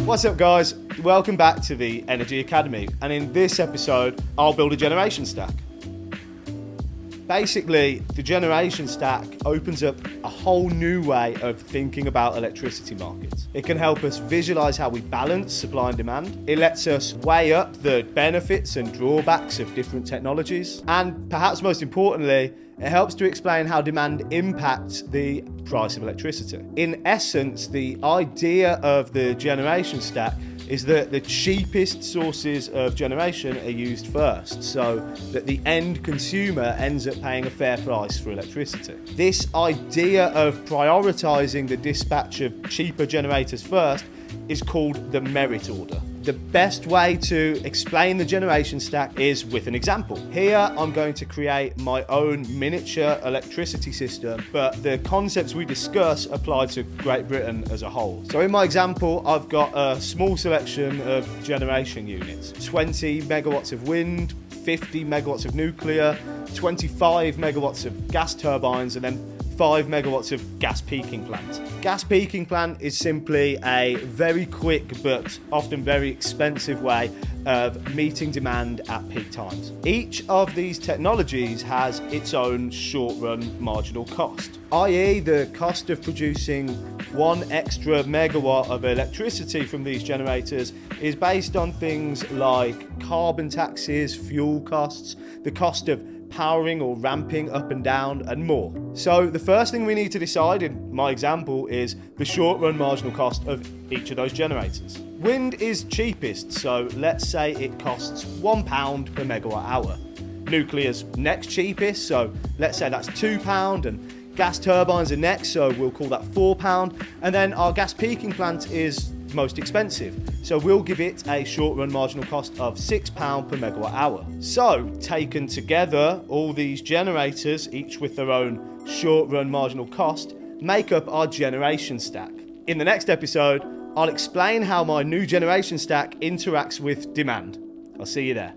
What's up, guys? Welcome back to the Energy Academy, and in this episode I'll build a generation stack. Basically, the generation stack opens up a whole new way of thinking about electricity markets. It can help us visualize how we balance supply and demand. It lets us weigh up the benefits and drawbacks of different technologies. And perhaps most importantly, it helps to explain how demand impacts the price of electricity. In essence, the idea of the generation stack is that the cheapest sources of generation are used first, so that the end consumer ends up paying a fair price for electricity. This idea of prioritising the dispatch of cheaper generators first is called the merit order. The best way to explain the generation stack is with an example. Here I'm going to create my own miniature electricity system, but the concepts we discuss apply to Great Britain as a whole. So in my example, I've got a small selection of generation units: 20 megawatts of wind, 50 megawatts of nuclear, 25 megawatts of gas turbines, and then 5 megawatts of gas peaking plant. Gas peaking plant is simply a very quick but often very expensive way of meeting demand at peak times. Each of these technologies has its own short-run marginal cost, i.e. the cost of producing 1 extra megawatt of electricity from these generators is based on things like carbon taxes, fuel costs, the cost of powering or ramping up and down, and more. So the first thing we need to decide in my example is the short-run marginal cost of each of those generators. Wind is cheapest, so let's say it costs £1 per megawatt hour. Nuclear's next cheapest, so let's say that's £2, and gas turbines are next, so we'll call that £4, and then our gas peaking plant is most expensive, so we'll give it a short-run marginal cost of £6 per megawatt hour. So, taken together, all these generators, each with their own short-run marginal cost, make up our generation stack. In the next episode, I'll explain how my new generation stack interacts with demand. I'll see you there.